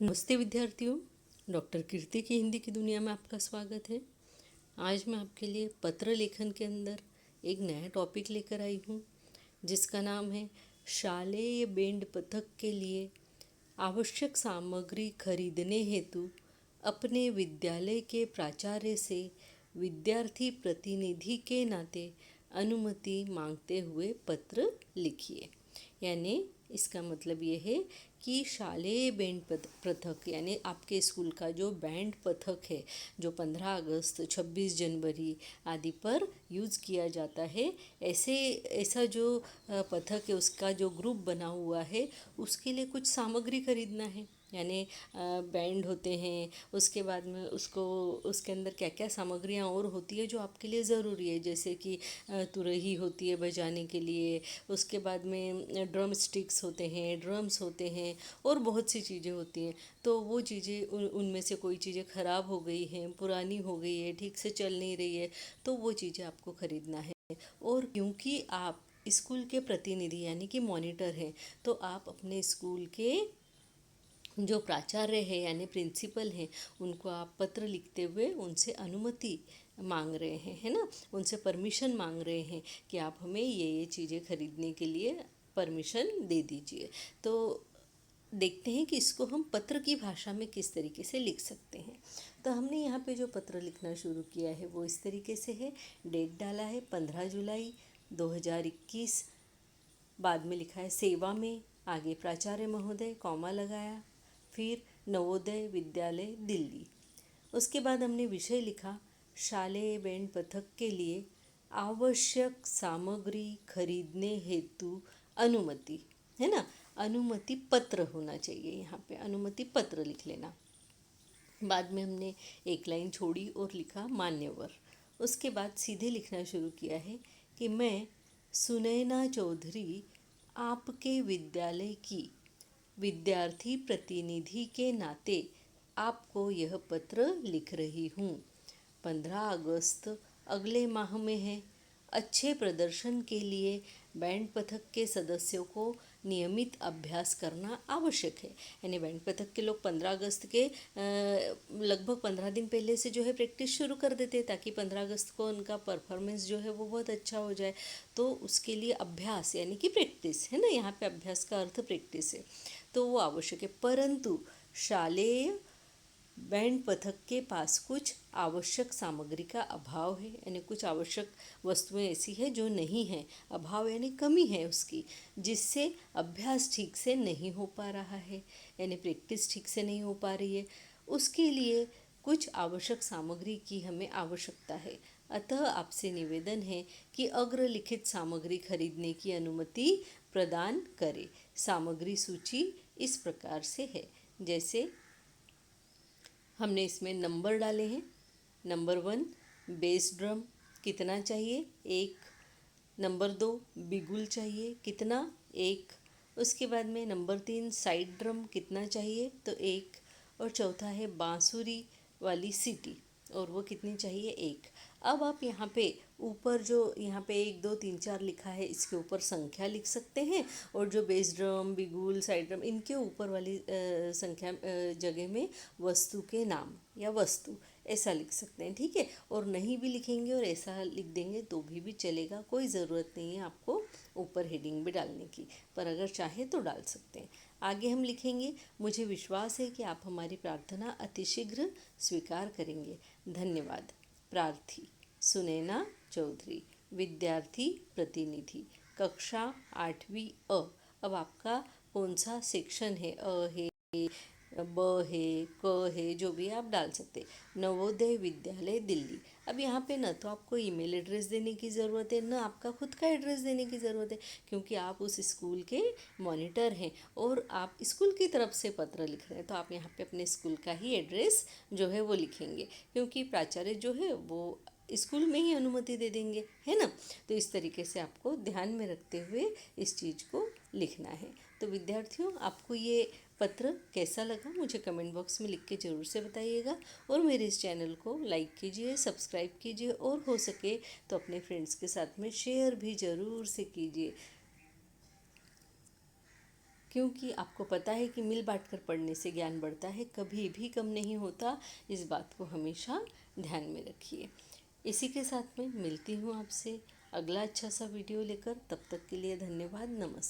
नमस्ते विद्यार्थियों। डॉक्टर कीर्ति की हिंदी की दुनिया में आपका स्वागत है। आज मैं आपके लिए पत्र लेखन के अंदर एक नया टॉपिक लेकर आई हूँ जिसका नाम है शालेय बैंड पथक के लिए आवश्यक सामग्री खरीदने हेतु अपने विद्यालय के प्राचार्य से विद्यार्थी प्रतिनिधि के नाते अनुमति मांगते हुए पत्र लिखिए। यानी इसका मतलब ये है कि शालेय बैंड पथक यानी आपके स्कूल का जो बैंड पथक है जो 15 अगस्त 26 जनवरी आदि पर यूज़ किया जाता है, ऐसा जो पथक है उसका जो ग्रुप बना हुआ है उसके लिए कुछ सामग्री खरीदना है। यानी बैंड होते हैं, उसके बाद में उसके अंदर क्या क्या सामग्रियाँ और होती है जो आपके लिए ज़रूरी है, जैसे कि तुरही होती है बजाने के लिए, उसके बाद में ड्रम स्टिक्स होते हैं, ड्रम्स होते हैं और बहुत सी चीज़ें होती हैं। तो वो चीज़ें उनमें से कोई चीज़ें ख़राब हो गई हैं, पुरानी हो गई है, ठीक से चल नहीं रही है, तो वो चीज़ें आपको ख़रीदना है। और क्योंकि आप स्कूल के प्रतिनिधि यानी कि मॉनिटर हैं, तो आप अपने स्कूल के जो प्राचार्य है यानी प्रिंसिपल हैं उनको आप पत्र लिखते हुए उनसे अनुमति मांग रहे हैं, है ना, उनसे परमिशन मांग रहे हैं कि आप हमें ये चीज़ें खरीदने के लिए परमिशन दे दीजिए। तो देखते हैं कि इसको हम पत्र की भाषा में किस तरीके से लिख सकते हैं। तो हमने यहाँ पे जो पत्र लिखना शुरू किया है वो इस तरीके से है। डेट डाला है 15 जुलाई 2021, बाद में लिखा है सेवा में, आगे प्राचार्य महोदय कॉमा लगाया, फिर नवोदय विद्यालय दिल्ली। उसके बाद हमने विषय लिखा शालेय बैंड पथक के लिए आवश्यक सामग्री खरीदने हेतु अनुमति, है ना, अनुमति पत्र होना चाहिए, यहाँ पे अनुमति पत्र लिख लेना। बाद में हमने एक लाइन छोड़ी और लिखा मान्यवर। उसके बाद सीधे लिखना शुरू किया है कि मैं सुनैना चौधरी आपके विद्यालय की विद्यार्थी प्रतिनिधि के नाते आपको यह पत्र लिख रही हूँ। 15 अगस्त अगले माह में है। अच्छे प्रदर्शन के लिए बैंड पथक के सदस्यों को नियमित अभ्यास करना आवश्यक है। यानी बैंड पथक के लोग 15 अगस्त के लगभग 15 दिन पहले से जो है प्रैक्टिस शुरू कर देते हैं ताकि 15 अगस्त को उनका परफॉर्मेंस जो है वो बहुत अच्छा हो जाए। तो उसके लिए अभ्यास यानी कि प्रैक्टिस, है ना, यहाँ पे अभ्यास का अर्थ प्रैक्टिस है, तो वो आवश्यक है। परंतु शालेय बैंड पथक के पास कुछ आवश्यक सामग्री का अभाव है, यानी कुछ आवश्यक वस्तुएं ऐसी है जो नहीं है, अभाव यानी कमी है उसकी, जिससे अभ्यास ठीक से नहीं हो पा रहा है, यानी प्रैक्टिस ठीक से नहीं हो पा रही है। उसके लिए कुछ आवश्यक सामग्री की हमें आवश्यकता है। अतः आपसे निवेदन है कि अग्रलिखित सामग्री खरीदने की अनुमति प्रदान करें। सामग्री सूची इस प्रकार से है, जैसे हमने इसमें नंबर डाले हैं। नंबर 1 बेस ड्रम कितना चाहिए, 1। नंबर 2 बिगुल चाहिए, कितना, 1। उसके बाद में नंबर 3 साइड ड्रम कितना चाहिए, तो 1। और चौथा है बांसुरी वाली सीटी, और वो कितनी चाहिए, 1। अब आप यहाँ पे ऊपर जो यहाँ पे 1 2 3 4 लिखा है इसके ऊपर संख्या लिख सकते हैं, और जो बेस ड्रम बिगुल साइड ड्रम इनके ऊपर वाली संख्या जगह में वस्तु के नाम या वस्तु ऐसा लिख सकते हैं, ठीक है। और नहीं भी लिखेंगे और ऐसा लिख देंगे तो भी चलेगा, कोई ज़रूरत नहीं है आपको ऊपर हेडिंग भी डालने की, पर अगर चाहे तो डाल सकते हैं। आगे हम लिखेंगे मुझे विश्वास है कि आप हमारी प्रार्थना अतिशीघ्र स्वीकार करेंगे। धन्यवाद। प्रार्थी सुनैना चौधरी, विद्यार्थी प्रतिनिधि, कक्षा 8वीं अ। अब आपका कौन सा सेक्शन है, अ है, ब है, क है, जो भी आप डाल सकते। नवोदय विद्यालय दिल्ली। अब यहाँ पे न तो आपको ईमेल एड्रेस देने की ज़रूरत है, न आपका खुद का एड्रेस देने की ज़रूरत है, क्योंकि आप उस स्कूल के मॉनिटर हैं और आप स्कूल की तरफ से पत्र लिख रहे हैं, तो आप यहाँ पे अपने स्कूल का ही एड्रेस जो है वो लिखेंगे, क्योंकि प्राचार्य जो है वो स्कूल में ही अनुमति दे देंगे, है ना। तो इस तरीके से आपको ध्यान में रखते हुए इस चीज़ को लिखना है। तो विद्यार्थियों, आपको ये पत्र कैसा लगा मुझे कमेंट बॉक्स में लिख के ज़रूर से बताइएगा, और मेरे इस चैनल को लाइक कीजिए, सब्सक्राइब कीजिए, और हो सके तो अपने फ्रेंड्स के साथ में शेयर भी ज़रूर से कीजिए। क्योंकि आपको पता है कि मिल बांट कर पढ़ने से ज्ञान बढ़ता है, कभी भी कम नहीं होता। इस बात को हमेशा ध्यान में रखिए। इसी के साथ में मिलती हूँ आपसे अगला अच्छा सा वीडियो लेकर। तब तक के लिए धन्यवाद। नमस्कार।